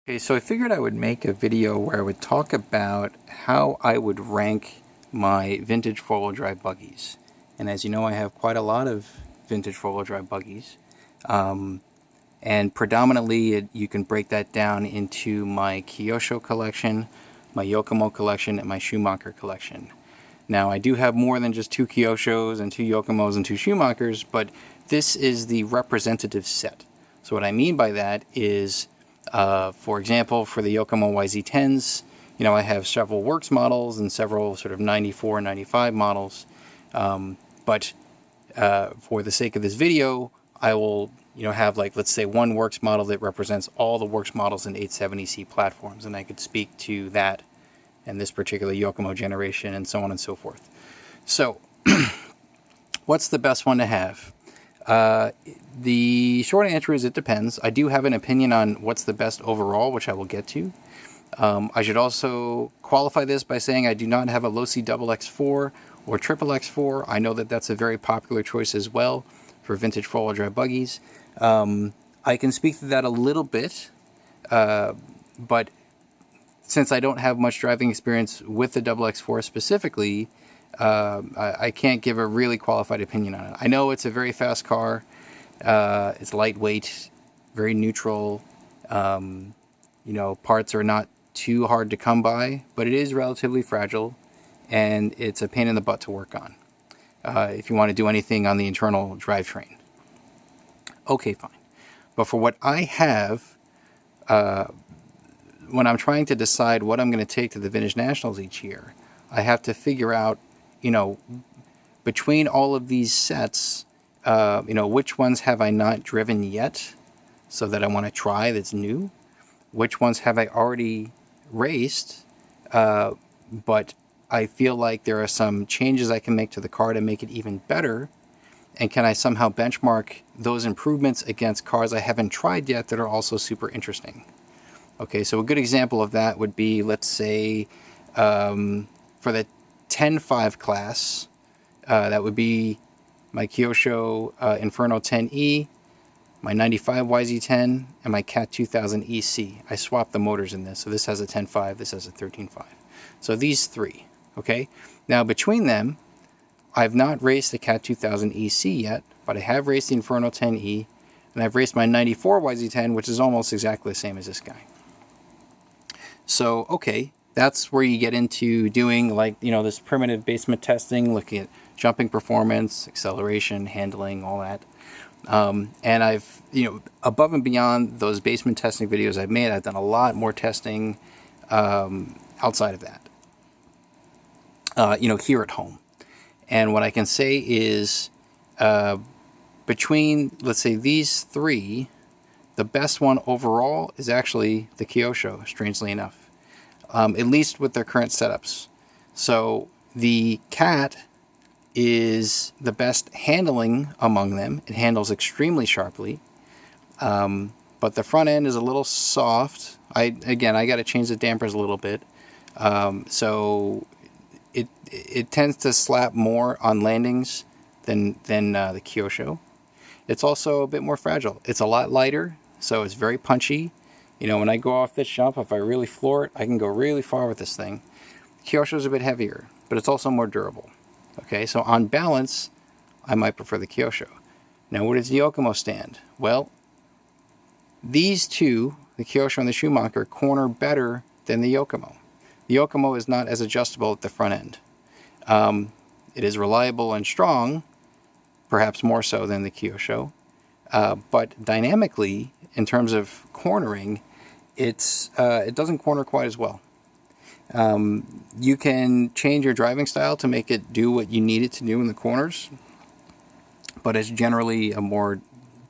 Okay, so I figured I would make a video where I would talk about how I would rank my vintage four-wheel drive buggies. And as you know, I have quite a lot of vintage four-wheel drive buggies. And predominantly, you can break that down into my Kyosho collection, my Yokomo collection, and my Schumacher collection. Now, I do have more than just two Kyoshos and two Yokomos and two Schumachers, but this is the representative set. So what I mean by that is, for example, for the Yokomo YZ10s, I have several works models and several sort of 94, 95 models. But for the sake of this video, I will have, like, let's say one works model that represents all the works models in 870C platforms, and I could speak to that and this particular Yokomo generation and so on and so forth. So what's the best one to have? The short answer is it depends. I do have an opinion on what's the best overall, which I will get to. I should also qualify this by saying I do not have a Losi XX4 or Triple X4. I know that that's a very popular choice as well for vintage four-wheel drive buggies. I can speak to that a little bit, but since I don't have much driving experience with the Double X4 specifically, I can't give a really qualified opinion on it. I know it's a very fast car. It's lightweight, very neutral. Parts are not too hard to come by, but it is relatively fragile, and it's a pain in the butt to work on if you want to do anything on the internal drivetrain. Okay, fine. But for what I have, when I'm trying to decide what I'm going to take to the Vintage Nationals each year, I have to figure out, between all of these sets, which ones have I not driven yet so that I want to try that's new? Which ones have I already raced, but I feel like there are some changes I can make to the car to make it even better? And can I somehow benchmark those improvements against cars I haven't tried yet that are also super interesting? Okay, so a good example of that would be, let's say, for the 10.5 class, that would be my Kyosho Inferno 10E, my 95 YZ10, and my Cat 2000 EC. I swapped the motors in this, so this has a 10.5, this has a 13.5. So these three, okay? Now, between them, I've not raced the Cat 2000 EC yet, but I have raced the Inferno 10E, and I've raced my 94 YZ10, which is almost exactly the same as this guy. So, okay, that's where you get into doing, like, this primitive basement testing, looking at jumping performance, acceleration, handling, all that. And I've, above and beyond those basement testing videos I've made, I've done a lot more testing outside of that, here at home. And what I can say is between, let's say, these three, the best one overall is actually the Kyosho, strangely enough, at least with their current setups. So the Cat is the best handling among them. It handles extremely sharply, but the front end is a little soft. I got to change the dampers a little bit, so it tends to slap more on landings than the Kyosho. It's also a bit more fragile. It's a lot lighter, so it's very punchy. When I go off this jump, if I really floor it, I can go really far with this thing. Kyosho is a bit heavier, but it's also more durable. Okay, so on balance, I might prefer the Kyosho. Now, where does the Yokomo stand? Well, these two, the Kyosho and the Schumacher, corner better than the Yokomo. The Yokomo is not as adjustable at the front end. It is reliable and strong, perhaps more so than the Kyosho. But dynamically, in terms of cornering, it doesn't corner quite as well. You can change your driving style to make it do what you need it to do in the corners, but it's generally a more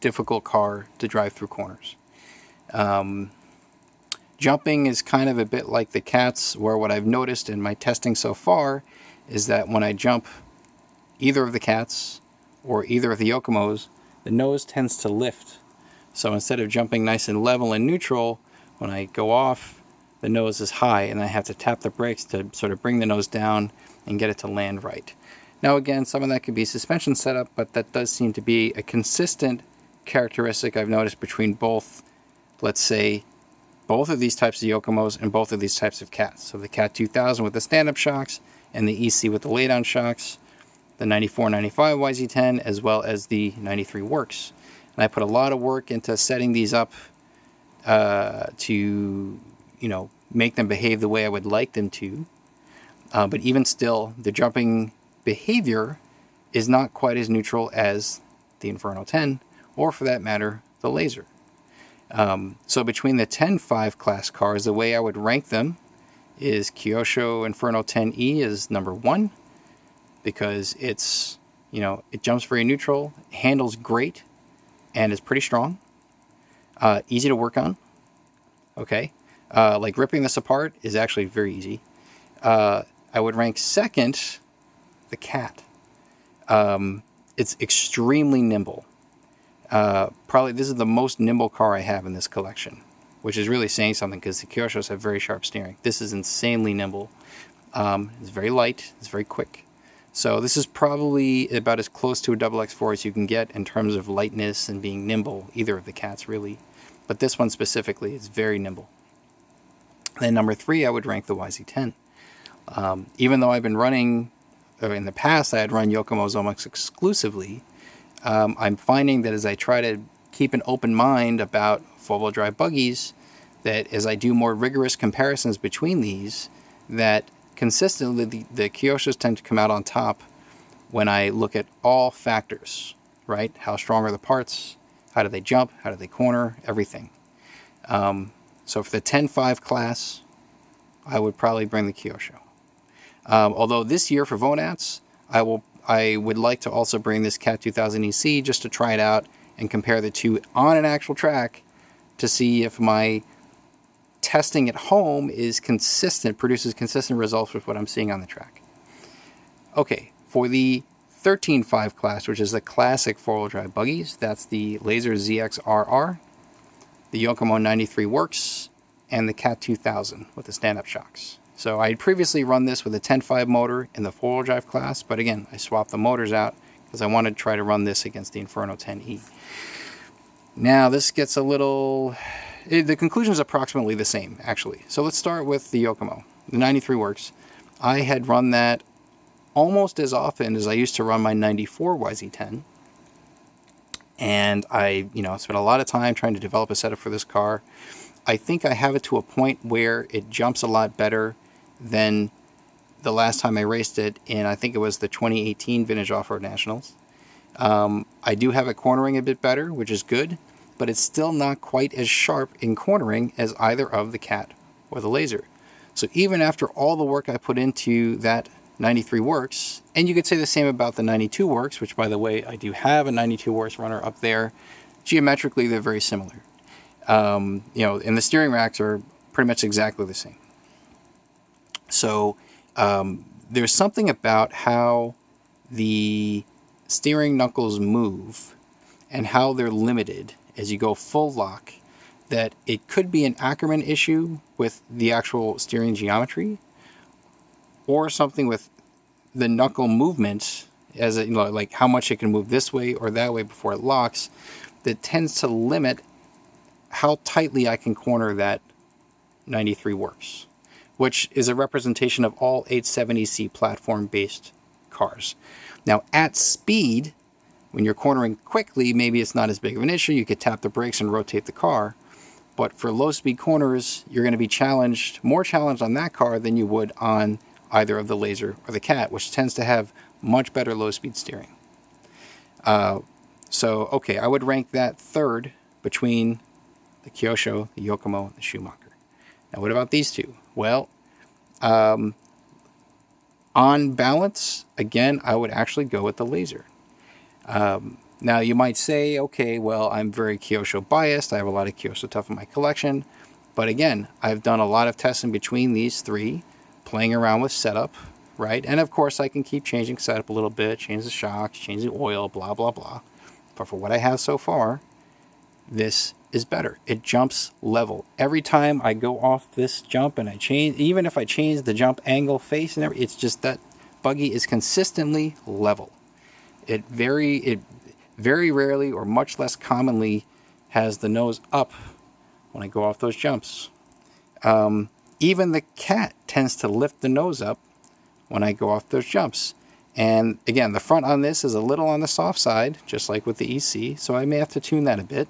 difficult car to drive through corners. Jumping is kind of a bit like the Cats, where what I've noticed in my testing so far is that when I jump either of the Cats or either of the Yokomos, the nose tends to lift. So instead of jumping nice and level and neutral, when I go off, the nose is high, and I have to tap the brakes to sort of bring the nose down and get it to land right. Now, again, some of that could be suspension setup, but that does seem to be a consistent characteristic I've noticed between both, let's say, both of these types of Yokomos and both of these types of cats. So the Cat 2000 with the stand-up shocks and the EC with the lay-down shocks, the 94, 95 YZ10, as well as the 93 Works. And I put a lot of work into setting these up to, make them behave the way I would like them to. But even still, the jumping behavior is not quite as neutral as the Inferno 10, or for that matter, the Laser. So between the 10.5 class cars, the way I would rank them is Kyosho Inferno 10E is number 1, because it's, it jumps very neutral, handles great, and is pretty strong. Easy to work on. Okay. Like ripping this apart is actually very easy. I would rank second the Cat. It's extremely nimble. Probably this is the most nimble car I have in this collection, which is really saying something because the Kyoshos have very sharp steering. This is insanely nimble. It's very light. It's very quick. So this is probably about as close to a XX4 as you can get in terms of lightness and being nimble, either of the Cats really. But this one specifically is very nimble. Then number 3, I would rank the YZ10. Even though I've been running, or in the past I had run Yokomos almost exclusively, I'm finding that as I try to keep an open mind about four-wheel drive buggies, that as I do more rigorous comparisons between these, that consistently the Kyoshos tend to come out on top when I look at all factors, right? How strong are the parts? How do they jump? How do they corner? Everything. So for the 10.5 class, I would probably bring the Kyosho. Although this year for Vonats, I would like to also bring this Cat 2000 EC just to try it out and compare the two on an actual track to see if my testing at home is consistent, produces consistent results with what I'm seeing on the track. Okay, for the 13.5 class, which is the classic four-wheel drive buggies, that's the Laser ZX-RR, the Yokomo 93 Works, and the Cat 2000 with the stand-up shocks. So I had previously run this with a 10.5 motor in the four-wheel drive class, but again, I swapped the motors out because I wanted to try to run this against the Inferno 10E. Now this gets a little... the conclusion is approximately the same, actually. So let's start with the Yokomo, the 93 Works. I had run that almost as often as I used to run my 94 YZ10. And I, spent a lot of time trying to develop a setup for this car. I think I have it to a point where it jumps a lot better than the last time I raced it in, I think it was the 2018 Vintage Off-Road Nationals. I do have it cornering a bit better, which is good, but it's still not quite as sharp in cornering as either of the Cat or the Laser. So even after all the work I put into that 93 Works, and you could say the same about the 92 Works, which by the way, I do have a 92 Works runner up there. Geometrically, they're very similar. And the steering racks are pretty much exactly the same. So there's something about how the steering knuckles move and how they're limited as you go full lock that it could be an Ackerman issue with the actual steering geometry, or something with the knuckle movement as like how much it can move this way or that way before it locks, that tends to limit how tightly I can corner that 93 Works, which is a representation of all 870C platform-based cars. Now, at speed, when you're cornering quickly, maybe it's not as big of an issue. You could tap the brakes and rotate the car. But for low-speed corners, you're going to be more challenged on that car than you would on either of the Laser or the Cat, which tends to have much better low-speed steering. Okay, I would rank that third between the Kyosho, the Yokomo, and the Schumacher. Now, what about these two? Well, on balance, again, I would actually go with the Laser. Now, you might say, okay, well, I'm very Kyosho biased. I have a lot of Kyosho Tough in my collection. But again, I've done a lot of testing between these three, playing around with setup, right? And of course, I can keep changing setup a little bit, change the shocks, change the oil, blah, blah, blah. But for what I have so far, this is better. It jumps level. Every time I go off this jump and I change, even if I change the jump angle, face, and everything, it's just that buggy is consistently level. It very rarely or much less commonly has the nose up when I go off those jumps. Even the cat tends to lift the nose up when I go off those jumps. And again, the front on this is a little on the soft side, just like with the EC, so I may have to tune that a bit.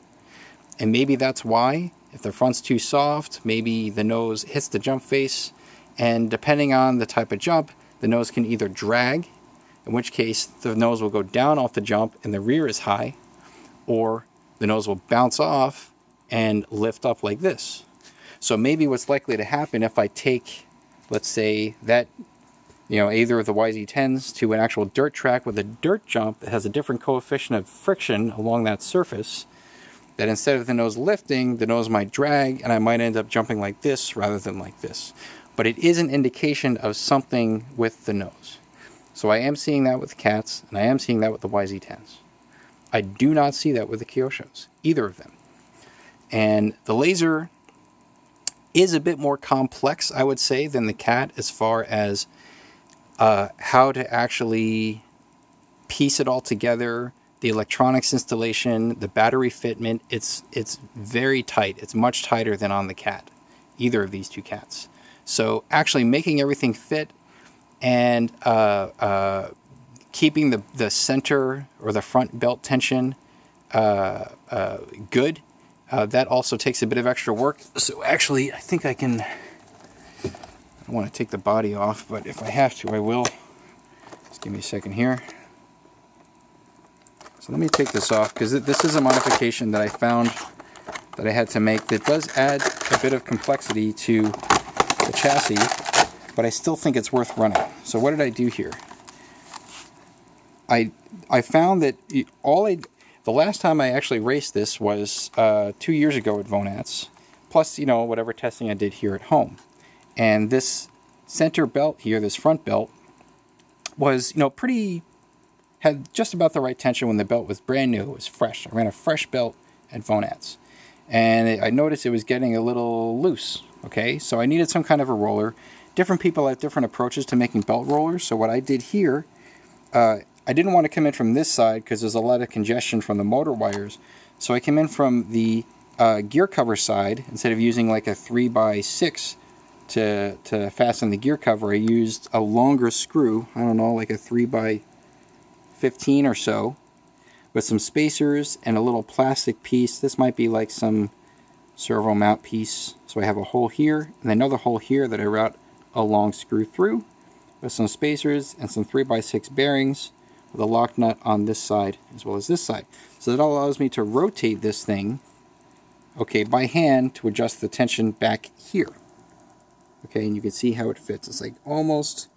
And maybe that's why, if the front's too soft, maybe the nose hits the jump face, and depending on the type of jump, the nose can either drag, in which case the nose will go down off the jump and the rear is high, or the nose will bounce off and lift up like this. So maybe what's likely to happen if I take, let's say, that, either of the YZ10s to an actual dirt track with a dirt jump that has a different coefficient of friction along that surface, that instead of the nose lifting, the nose might drag, and I might end up jumping like this rather than like this. But it is an indication of something with the nose. So I am seeing that with the cats, and I am seeing that with the YZ10s. I do not see that with the Kyoshos, either of them. And the laser is a bit more complex, I would say, than the cat as far as how to actually piece it all together, the electronics installation, the battery fitment. It's very tight. It's much tighter than on the cat, either of these two cats. So actually making everything fit and keeping the center or the front belt tension good, that also takes a bit of extra work. So actually, I think I can, I don't want to take the body off, but if I have to, I will. Just give me a second here. So let me take this off, because this is a modification that I found that I had to make that does add a bit of complexity to the chassis, but I still think it's worth running. So what did I do here? I found that the last time I actually raced this was 2 years ago at Vonats, plus whatever testing I did here at home. And this center belt here, this front belt, was had just about the right tension when the belt was brand new. It was fresh. I ran a fresh belt at Vonats, and I noticed it was getting a little loose. Okay, so I needed some kind of a roller. Different people have different approaches to making belt rollers. So what I did here, I didn't want to come in from this side because there's a lot of congestion from the motor wires. So I came in from the gear cover side. Instead of using like a 3x6 to fasten the gear cover, I used a longer screw. I don't know, like a 3x15 or so, with some spacers and a little plastic piece. This might be like some servo mount piece. So I have a hole here and another hole here that I route a long screw through, with some spacers and some 3x6 bearings, with a lock nut on this side as well as this side. So that allows me to rotate this thing, okay, by hand to adjust the tension back here. Okay, and you can see how it fits. It's like almost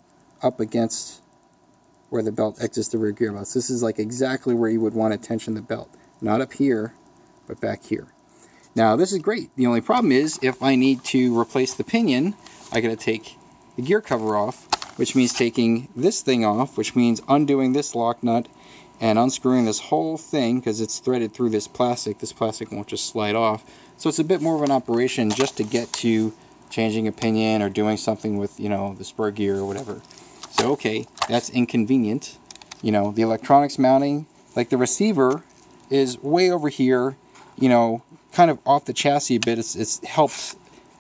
up against where the belt exits the rear gearbox. This is like exactly where you would want to tension the belt. Not up here, but back here. Now this is great. The only problem is if I need to replace the pinion, I gotta take the gear cover off, which means taking this thing off, which means undoing this lock nut and unscrewing this whole thing because it's threaded through this plastic. This plastic won't just slide off. So it's a bit more of an operation just to get to changing a pinion or doing something with, the spur gear or whatever. So okay, that's inconvenient. The electronics mounting, like the receiver is way over here, kind of off the chassis a bit. It's helped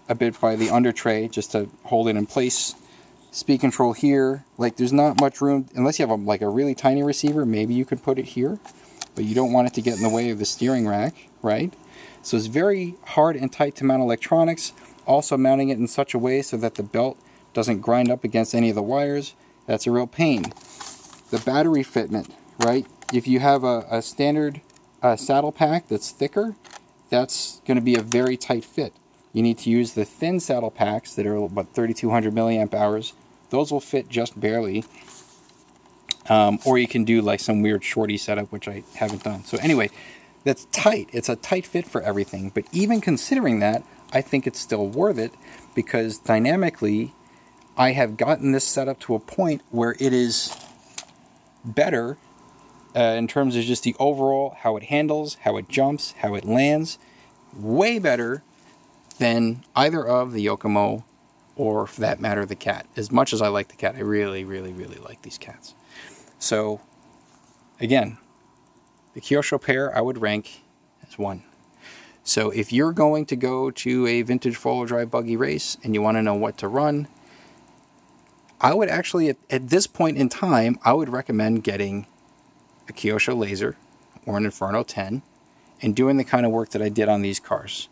a bit by the under tray just to hold it in place. Speed control here, like there's not much room, unless you have a really tiny receiver, maybe you could put it here, but you don't want it to get in the way of the steering rack, right? So it's very hard and tight to mount electronics, also mounting it in such a way so that the belt doesn't grind up against any of the wires. That's a real pain. The battery fitment, right? If you have a standard saddle pack that's thicker, that's going to be a very tight fit. You need to use the thin saddle packs that are about 3,200 milliamp hours. Those will fit just barely. Or you can do like some weird shorty setup, which I haven't done. So anyway, that's tight. It's a tight fit for everything. But even considering that, I think it's still worth it because dynamically, I have gotten this setup to a point where it is better in terms of just the overall, how it handles, how it jumps, how it lands. Way better than either of the Yokomo or, for that matter, the cat. As much as I like the cat, I really, really, really like these cats. So, again, the Kyosho pair I would rank as 1. So if you're going to go to a vintage four-wheel drive buggy race and you want to know what to run, I would actually, at this point in time, I would recommend getting a Kyosho Laser or an Inferno 10 and doing the kind of work that I did on these cars.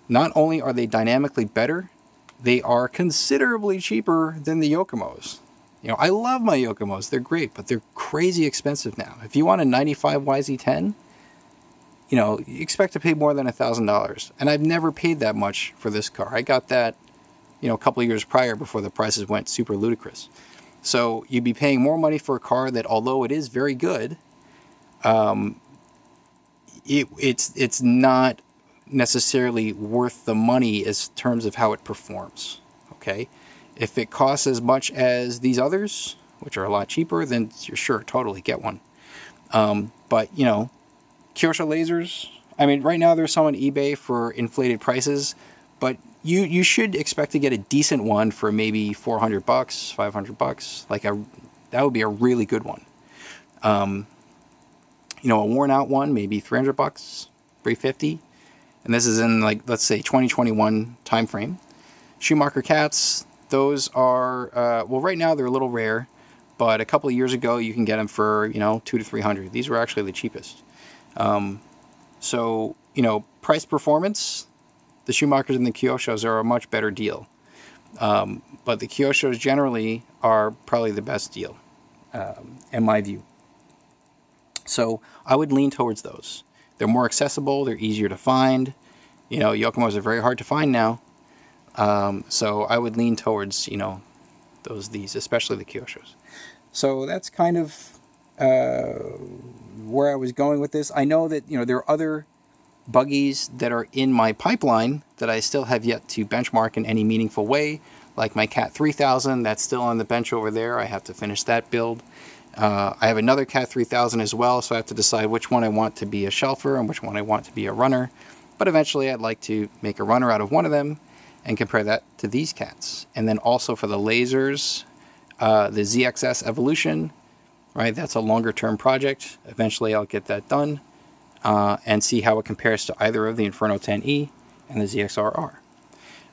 Not only are they dynamically better, they are considerably cheaper than the Yokomos. You know, I love my Yokomos. They're great, but they're crazy expensive now. If you want a 95 YZ10, you know, you expect to pay more than $1,000. And I've never paid that much for this car. I got that, you know, a couple of years prior before the prices went super ludicrous. So you'd be paying more money for a car that, although it is very good, it's not necessarily worth the money as terms of how it performs. Okay, if it costs as much as these others, which are a lot cheaper, then you're sure totally get one. But you know, Kyosho lasers, I mean, right now there's some on eBay for inflated prices, but you should expect to get a decent one for maybe $400, $500. Like that would be a really good one. You know, a worn out one, maybe $300, $350. And this is in, like, let's say 2021 time frame. Schumacher cats, those are, well, right now they're a little rare, but a couple of years ago you can get them for, you know, $200 to $300. These were actually the cheapest. So, you know, price performance, the Schumachers and the Kyoshos are a much better deal. But the Kyoshos generally are probably the best deal, in my view. So I would lean towards those. They're more accessible. They're easier to find. You know, Yokomos are very hard to find now. So I would lean towards, you know, these, especially the Kyoshos. So that's kind of where I was going with this. I know that, you know, there are other buggies that are in my pipeline that I still have yet to benchmark in any meaningful way, like my Cat 3000. That's still on the bench over there. I have to finish that build. I have another Cat 3000 as well, so I have to decide which one I want to be a shelfer and which one I want to be a runner. But eventually I'd like to make a runner out of one of them and compare that to these cats. And then also for the lasers, the ZXS Evolution, right? That's a longer term project. Eventually I'll get that done and see how it compares to either of the Inferno 10E and the ZXRR.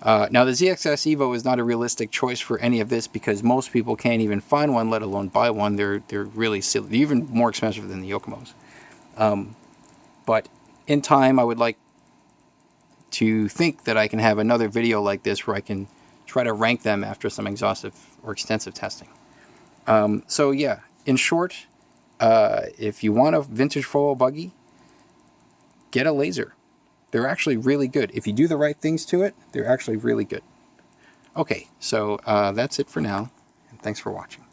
Now, the ZXS Evo is not a realistic choice for any of this because most people can't even find one, let alone buy one. They're really silly. They're even more expensive than the Yokomos. But in time, I would like to think that I can have another video like this where I can try to rank them after some exhaustive or extensive testing. So yeah, in short, if you want a vintage four-wheel buggy, get a laser. They're actually really good. If you do the right things to it, they're actually really good. Okay, so that's it for now. And thanks for watching.